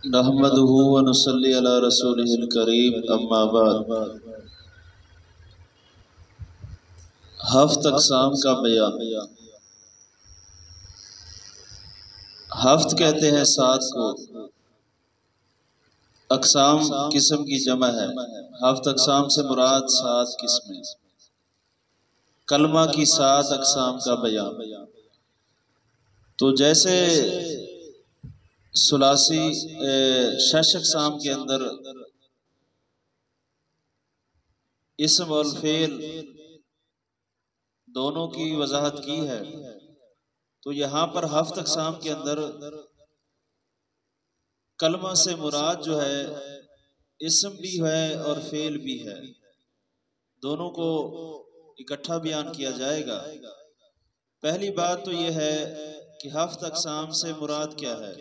نحمدہ ونصلی علی رسولہ الکریم اما بعد۔ ہفت اقسام کا بیان۔ ہفت کہتے ہیں سات کو، اقسام قسم کی جمع ہے۔ ہفت اقسام سے مراد سات قسمیں۔ کلمہ کی سات اقسام کا بیان۔ تو جیسے ثلاثی شش اقسام کے اندر اسم اور فعل دونوں کی وضاحت کی ہے، تو یہاں پر ہفت اقسام کے اندر کلمہ سے مراد جو ہے اسم بھی ہے اور فعل بھی ہے، دونوں کو اکٹھا بیان کیا جائے گا۔ پہلی بات تو یہ ہے کہ ہفت اقسام سے مراد کیا ہے۔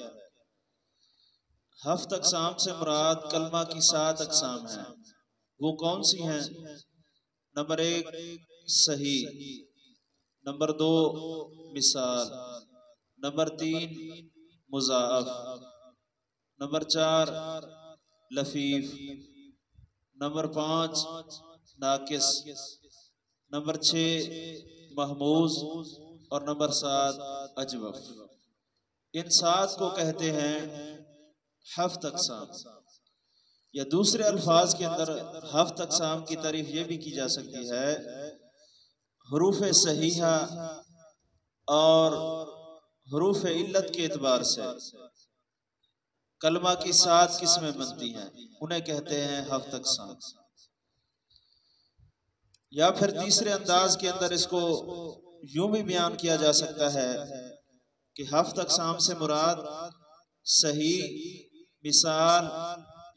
ہفت اقسام سے مراد کلمہ کی سات اقسام ہیں۔ وہ کون سی ہیں؟ نمبر ایک صحیح، نمبر دو مثال، نمبر تین مضاعف، نمبر چار لفیف، نمبر پانچ ناقص، نمبر چھ محموز اور نمبر سات اجوف۔ ان سات کو کہتے ہیں ہفت اقسام، یا دوسرے الفاظ کے اندر ہفت اقسام کی تعریف یہ بھی کی جا سکتی ہے حروف صحیحہ اور حروف علت کے اعتبار سے کلمہ کی سات قسمیں بنتی ہیں، انہیں کہتے ہیں ہفت اقسام۔ یا پھر تیسرے انداز کے اندر اس کو یوں بھی بیان کیا جا سکتا ہے کہ ہفت اقسام سے مراد صحیح، مثال،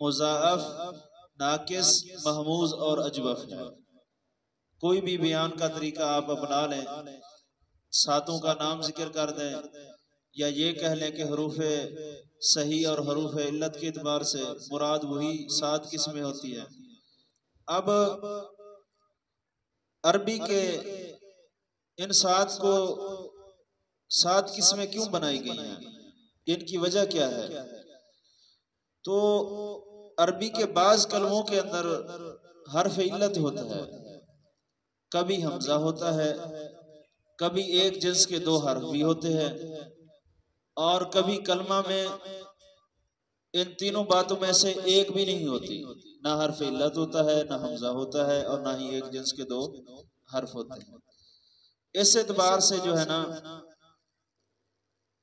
مضاعف، ناقص، محموز اور اجوف ہے۔ کوئی بھی بیان کا طریقہ آپ اپنا لیں، ساتوں کا نام ذکر کر دیں، یا یہ کہہ لیں کہ حروف صحیح اور حروف علت کے اعتبار سے مراد وہی سات قسمیں ہوتی ہیں۔ اب عربی کے ان سات کو سات قسمیں کیوں بنائی گئی ہیں، ان کی وجہ کیا ہے؟ تو عربی کے بعض کلموں کے اندر حرف علت ہوتا ہے، کبھی حمزہ ہوتا ہے، کبھی ایک جنس کے دو حرف بھی ہوتے ہیں، اور کبھی کلمہ میں ان تینوں باتوں میں سے ایک بھی نہیں ہوتی، نہ حرف علت ہوتا ہے، نہ حمزہ ہوتا ہے، اور نہ ہی ایک جنس کے دو حرف ہوتے ہیں۔ اس اعتبار سے جو ہے نا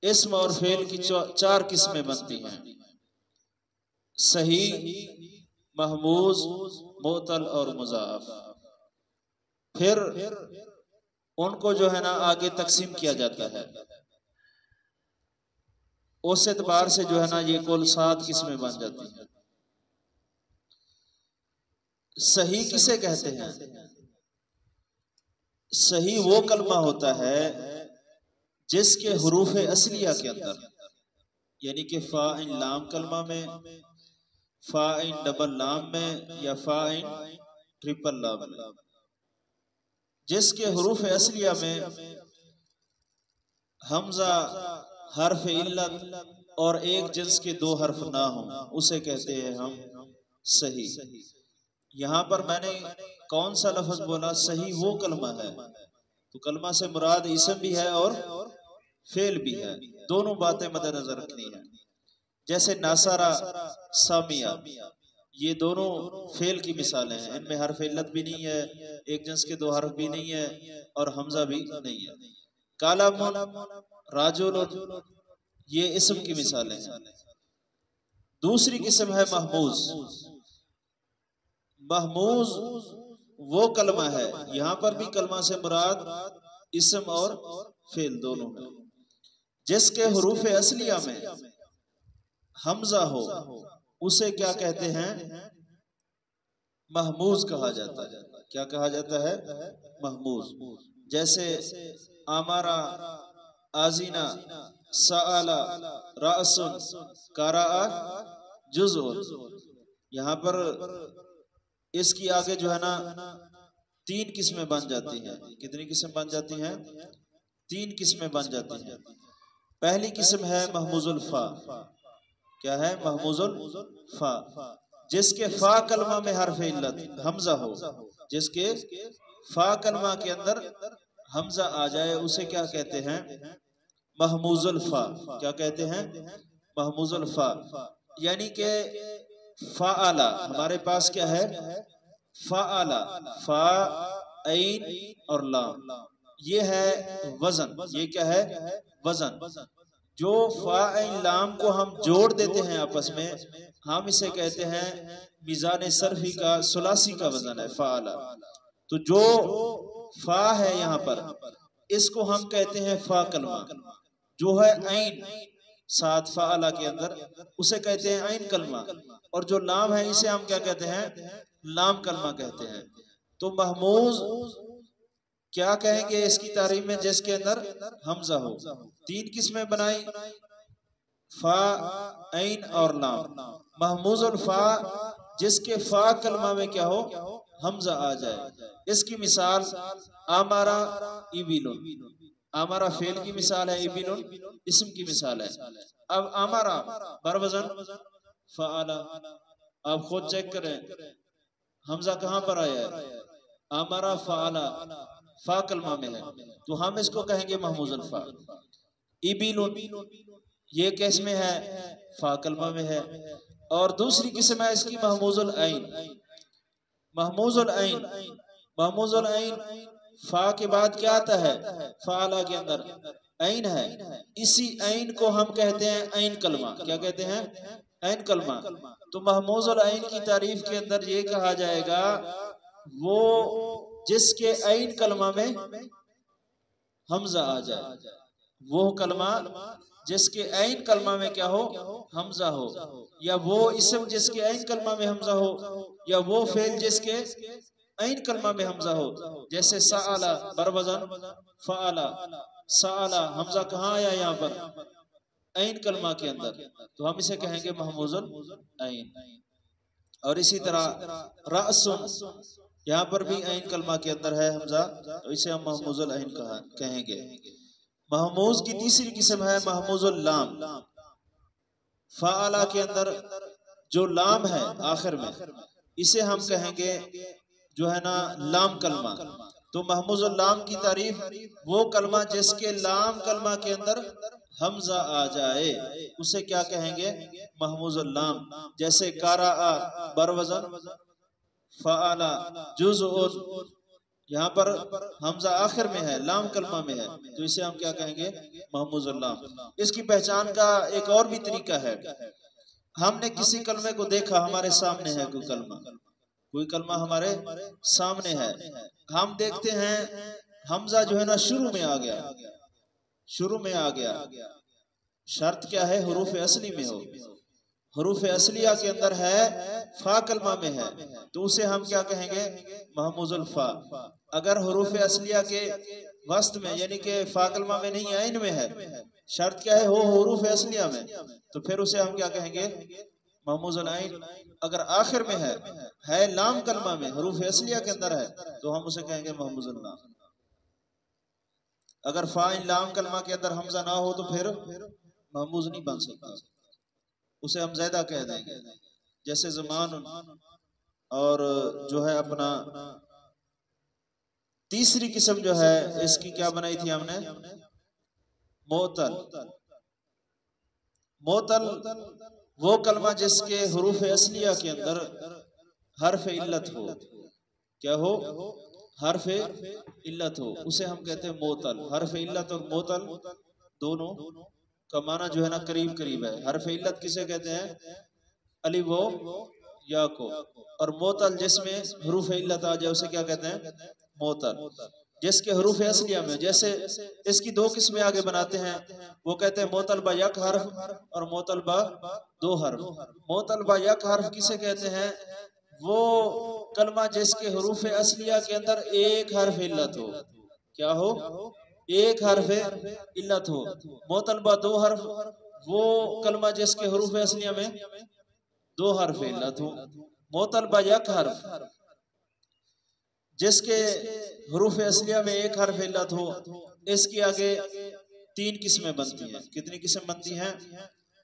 اسم اور فعل کی چار قسمیں بنتی ہیں، صحیح، محموز، معتل اور مضاعف۔ پھر ان کو جو ہے نا آگے تقسیم کیا جاتا ہے، اس اعتبار سے جو ہے نا یہ کل سات قسمیں بن جاتی ہیں۔ صحیح کسے کہتے ہیں؟ صحیح وہ کلمہ ہوتا ہے جس کے حروف اصلیہ کے اندر، یعنی کہ فا عین لام کلمہ میں، فا عین ڈبل لام میں، یا فا عین ٹرپل لام میں، جس کے حروف اصلیہ میں حمزہ، حرف علت اور ایک جنس کے دو حرف نہ ہوں، اسے کہتے ہیں ہم صحیح۔ یہاں پر میں نے کون سا لفظ بولا؟ صحیح وہ کلمہ ہے، تو کلمہ سے مراد اسم بھی ہے اور فعل بھی ہے، دونوں باتیں مد نظر رکھنی ہے۔ جیسے ناصرہ، سامیہ، یہ دونوں فعل کی مثالیں ہیں، ان میں حرف علت بھی نہیں ہے، ایک جنس کے دو حرف بھی نہیں ہے، اور حمزہ بھی نہیں ہے۔ کالم، راجل، یہ اسم کی مثالیں ہیں۔ دوسری قسم ہے محموز۔ محموز وہ کلمہ ہے، یہاں پر بھی کلمہ سے مراد اسم اور فعل دونوں ہے، جس کے حروف اصلیہ میں حمزہ ہو، اسے کیا کہتے ہیں؟ محموز کہا جاتا ہے۔ کیا کہا جاتا ہے؟ محموز۔ جیسے آمارا، آزینا، سآلا، رأسن، قرأ، جزء۔ یہاں پر اس کی آگے جو ہے نا تین قسمیں بن جاتی ہیں۔ کتنی قسم بن جاتی ہیں؟ تین قسمیں بن جاتی ہیں۔ پہلی قسم ہے محموز الفا، کیا ہے؟ محموز الفا، جس کے فا کلمہ میں حرف علت حمزہ ہو، جس کے فا کلمہ کے اندر حمزہ آ جائے اسے کیا کہتے ہیں؟ محموز الفا۔ کیا کہتے ہیں؟ محموز الفا۔ یعنی کہ فعلا، ہمارے پاس کیا ہے؟ فعلا، فا عین اور لام، یہ ہے وزن۔ یہ کیا ہے؟ وزن۔ جو فا عین لام کو ہم جوڑ دیتے ہیں آپس میں، ہم اسے کہتے ہیں میزان صرفی کا ثلاثی کا وزن ہے فعلا۔ تو جو فا ہے یہاں پر، اس کو ہم کہتے ہیں فا کلمہ۔ جو ہے عین ساتھ فعلا کے اندر، اسے کہتے ہیں عین کلمہ۔ اور جو لام ہے اسے ہم کیا کہتے ہیں؟ لام کلمہ کہتے ہیں۔ تو محموز کیا کہیں گے اس کی تعریف میں؟ جس کے اندر حمزہ ہو۔ تین قسمیں بنائی، فا، عین اور لام۔ محموز الفا، جس کے فا کلمہ میں کیا ہو؟ حمزہ آ جائے۔ اس کی مثال آمارا ایبیلن، آمارا فعل کی مثال ہے، ایبیلن اسم کی مثال ہے۔ اب آمارا بروزن فعلا، آپ خود چیک کریں حمزہ کہاں پر آیا ہے؟ آمارا فعلا، فا کلمہ میں ہے، تو ہم اس کو کہیں گے محموز الفا۔ ایبیلن یہ کس میں ہے؟ فا کلمہ میں ہے۔ اور دوسری قسم ہے اس کی محموز العین۔ محموز العین، محموز العین فا کے بعد کیا آتا ہے؟ فعلا کے اندر عین ہے، اسی عین کو ہم کہتے ہیں عین کلمہ۔ کیا کہتے ہیں؟ عین کلمہ۔ تو محموز العین کی تعریف کے اندر یہ کہا جائے گا وہ جس کے عین کلمہ میں حمزہ آ جائے، وہ کلمہ جس کے عین کلمہ میں کیا ہو؟ حمزہ ہو، یا وہ اسم جس کے عین کلمہ میں حمزہ ہو، یا وہ فعل جس کے عین کلمہ میں حمزہ ہو۔ جیسے سعلا بروزن فعلا، سعلا حمزہ کہاں آیا؟ یہاں پر عین کلمہ کے اندر، تو ہم اسے کہیں گے محموز العین۔ اور اسی طرح رأسن، یہاں پر بھی عین کلمہ کے اندر ہے حمزہ، تو اسے ہم محموز العین کہیں گے۔ محموز کی تیسری قسم ہے محموز اللام۔ فعلا کے اندر جو لام ہے آخر میں، اسے ہم کہیں گے جو ہے نا لام کلمہ۔ تو محموز اللام کی تعریف وہ کلمہ جس کے لام کلمہ کے اندر حمزہ آ جائے اسے کیا کہیں گے؟ محموز اللام۔ جیسے قرأ بروزن فعلا جزء، یہاں پر حمزہ آخر میں ہے، لام کلمہ میں ہے، تو اسے ہم کیا کہیں گے؟ محموز اللام۔ اس کی پہچان کا ایک اور بھی طریقہ ہے، ہم نے کسی کلمے کو دیکھا، ہمارے سامنے ہے کوئی کلمہ، کوئی کلمہ ہمارے سامنے ہے، ہم دیکھتے ہیں حمزہ جو ہے نا شروع میں آ گیا، شروع میں آ گیا۔ شرط کیا ہے؟ حروف اصلی میں ہو۔ حروف اصلیہ کے اندر ہے، فا کلمہ میں ہے، تو اسے ہم کیا کہیں گے؟ محموز الفا۔ اگر حروف اصلیہ کے وسط میں یعنی کہ فا کلمہ میں نہیں، عین میں ہے، شرط کیا ہے؟ ہو حروف اصلیہ میں، تو پھر اسے ہم کیا کہیں گے؟ محموز العین۔ اگر آخر میں ہے لام کلمہ میں، حروف اصلیہ کے اندر ہے، تو ہم اسے کہیں گے محموز اللام۔ اگر فا لام کلمہ کے اندر حمزہ نہ ہو تو پھر محموز نہیں بن سکتا، اسے ہم زیادہ کہہ دیں گے۔ جیسے زمان، اور جو ہے اپنا تیسری قسم جو ہے اس کی کیا بنائی تھی ہم نے؟ معطل۔ معطل وہ کلمہ جس کے حروف اصلیہ کے اندر حرف علت ہو، کیا ہو؟ حرف علت ہو، اسے ہم کہتے ہیں معطل۔ حرف علت اور معطل دونوں کا معنی جو ہے نا قریب قریب ہے۔ حرف علت کسے کہتے ہیں؟ الف و یا کو، اور معطل جس میں حروف علت آ جائے اسے کیا کہتے ہیں؟ معطل۔ جس کے حروف اصلیہ میں، جیسے اس کی دو قسمیں آگے بناتے ہیں، وہ کہتے ہیں معطل با یک حرف اور معطل با دو حرف۔ معطل با یک حرف کسے کہتے ہیں؟ وہ کلمہ جس کے حروف اصلیہ کے اندر ایک حرف علت ہو، کیا ہو؟ ایک حرف علت ہو۔ معطل با دو حرف وہ کلمہ جس کے حروف اصلیہ میں دو حرف علت ہو۔ معطل با یک حرف جس کے حروف اصلیہ میں ایک حرف علت ہو، اس کی آگے تین قسمیں بنتی ہیں۔ کتنی قسم بنتی ہیں؟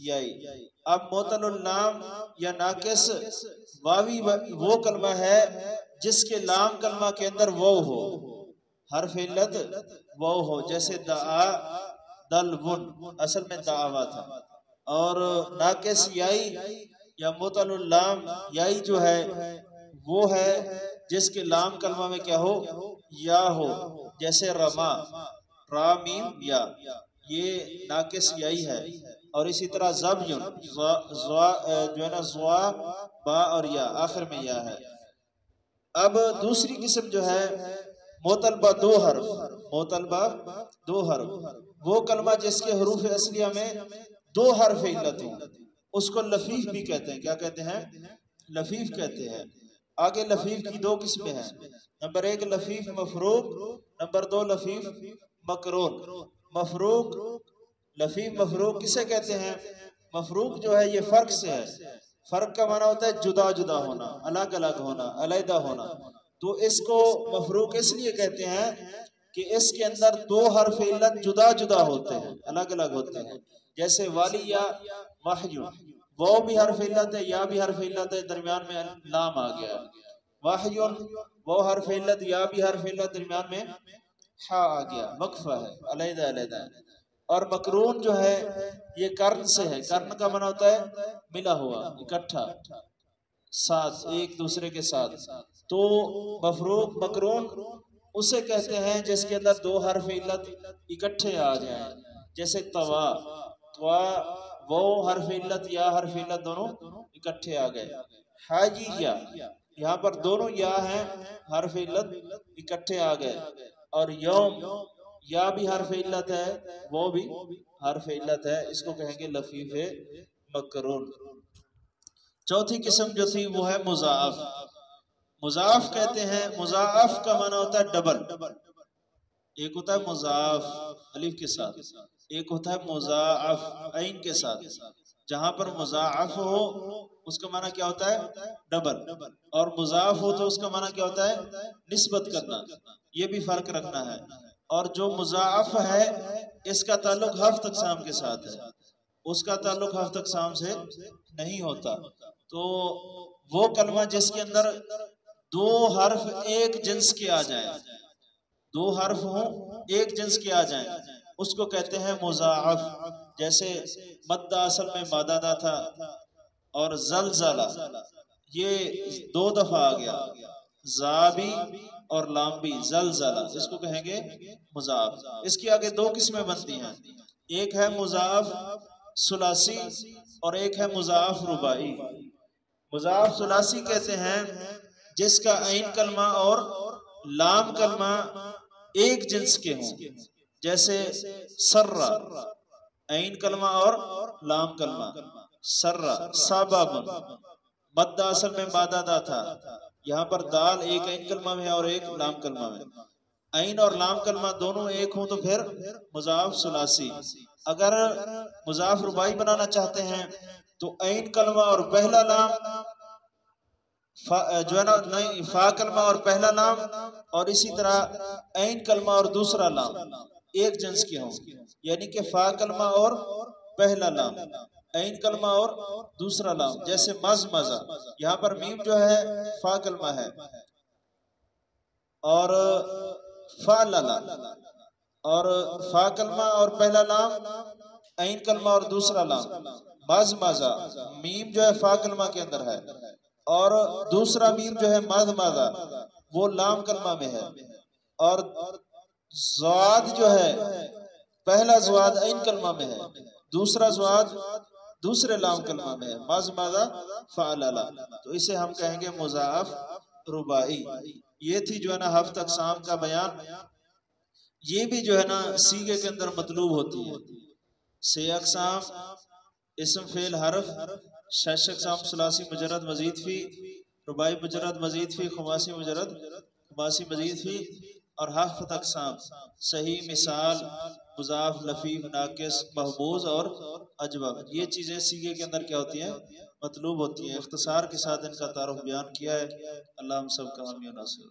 یائی۔ اب معطل اللام یا ناقص واوی وہ کلمہ ہے جس کے لام کلمہ کے اندر وہ ہو، حرف علت وہ ہو، جیسے دعا دلون اصل میں دعوا تھا، اور ناقص یائی یا معطل اللام یائی جو ہے وہ ہے جس کے لام کلمہ میں کیا ہو، یا ہو، جیسے رما را میم یا، یہ ناقص یائی ہے۔ اور اسی طرح زبیون جو ہے نا زوا با اور یا آخر میں یا ہے۔ اب دوسری قسم جو ہے معطلبہ دو حرف، معطلبہ دو حرف وہ کلمہ جس کے حروف اصلیہ میں دو حرف علت ہوں، اس کو لفیف بھی کہتے ہیں۔ کیا کہتے ہیں؟ لفیف کہتے ہیں۔ آگے لفیف کی دو قسمیں ہیں، نمبر ایک لفیف مفروق، نمبر دو لفیف مقرون۔ مفروق، لفیف مفروق کسے کہتے ہیں؟ مفروق جو ہے یہ فرق سے ہے، فرق کا معنی ہوتا ہے جدا جدا ہونا، الگ الگ ہونا، علیحدہ ہونا، تو اس کو مفروق اس لیے کہتے ہیں کہ اس کے اندر دو حرف علت جدا جدا ہوتے ہیں، الگ الگ ہوتے ہیں، جیسے والی یا وحی، وہ بھی حرف علت ہے، یا بھی حرف علت ہے، درمیان میں لام آ گیا، وحی وہ حرف علت، یا بھی حرف علت، درمیان میں ہا آ گیا، وقفہ ہے، علیحدہ علیحدہ ہے۔ اور مقرون جو ہے یہ کرن سے ہے، کرن کا معنی ہوتا ہے ملا ہوا، اکٹھا، ساتھ، ایک دوسرے کے ساتھ، تو مفروق مقرون اسے کہتے ہیں جس کے اندر دو حرف علت اکٹھے آ جائیں، جیسے توا، توا وہ حرف علت یا حرف علت دونوں اکٹھے آ گئے۔ حاجی یا، یہاں پر دونوں یا ہیں، حرف علت اکٹھے آ گئے۔ اور یوم یا بھی حرف علت ہے، وہ بھی حرف علت ہے، اس کو کہیں گے لفیف مقرون۔ چوتھی قسم جو تھی وہ ہے مضاعف۔ مضاعف کہتے ہیں، مضاعف کا معنی ہوتا ہے ڈبل، ایک ہوتا ہے مضاعف الف کے ساتھ، ایک ہوتا ہے مضاعف عین کے ساتھ۔ جہاں پر مضاعف ہو اس کا معنی کیا ہوتا ہے؟ ڈبل، اور مضاعف ہو تو اس کا معنی کیا ہوتا ہے؟ نسبت کرنا، یہ بھی فرق رکھنا ہے۔ اور جو مضاعف ہے اس کا تعلق ہفت اقسام کے ساتھ ہے، اس کا تعلق ہفت اقسام سے نہیں ہوتا۔ تو وہ کلمہ جس کے اندر دو حرف ایک جنس کے آ جائیں، دو حرف ہوں ایک جنس کے آ جائیں، اس کو کہتے ہیں مضاعف۔ جیسے مدہ اصل میں مادہ تھا، اور زلزلہ یہ دو دفعہ آ گیا، زابی اور لامبی، زلزلہ، اس کو کہیں گے مضاعف۔ اس کی آگے دو قسمیں بنتی ہیں، ایک ہے مضاعف ثلاثی اور ایک ہے مضاعف رباعی۔ مضاعف ثلاثی کہتے ہیں جس کا عین کلمہ اور لام کلمہ ایک جنس کے ہوں، جیسے سرہ، عین کلمہ اور لام کلمہ، سرہ، سبب، مدہ اصل میں مادہ تھا، یہاں پر دال ایک عین کلمہ میں ہے اور ایک لام کلمہ میں، عین اور لام کلمہ دونوں ایک ہوں تو پھر مضاعف ثلاثی۔ اگر مضاعف رباعی بنانا چاہتے ہیں تو عین کلمہ اور پہلا لام جو ہے نا فا کلمہ اور پہلا لام، اور اسی طرح عین کلمہ اور دوسرا لام ایک جنس کے ہوں، یعنی کہ فا کلمہ اور پہلا لام، عین کلمہ اور دوسرا لام، جیسے مزمزہ، یہاں پر میم جو ہے فا کلمہ ہے، اور فعللہ، اور فا کلمہ اور پہلا لام، عین کلمہ اور دوسرا لام، مزمزہ، میم جو ہے فا کلمہ کے اندر ہے، اور دوسرا میم جو ہے مزمزہ وہ لام کلمہ میں ہے، اور زواد جو ہے پہلا زواد عین کلمہ میں ہے، دوسرا زواد دوسرے لام کلمہ میں ہے، مزمزہ فعللہ، تو اسے ہم کہیں گے مضاعف رباعی۔ یہ تھی جو ہے نا ہفت اقسام کا بیان، یہ بھی جو ہے نا سیغے کے اندر مطلوب ہوتی ہے۔ 6 اقسام اسم فعل حرف، 6 اقسام ثلاثی مجرد مزید فی، رباعی مجرد مزید فی، خماسی مجرد خماسی مزید فی، اور ہفت اقسام صحیح، مثال، مضاف، لفیف، ناقص، محبوظ اور اجوب، یہ چیزیں سیغے کے اندر کیا ہوتی ہیں؟ مطلوب ہوتی ہیں۔ اختصار کے ساتھ ان کا تعارف بیان کیا ہے۔ اللہ ہم سب کا حامی و ناصر۔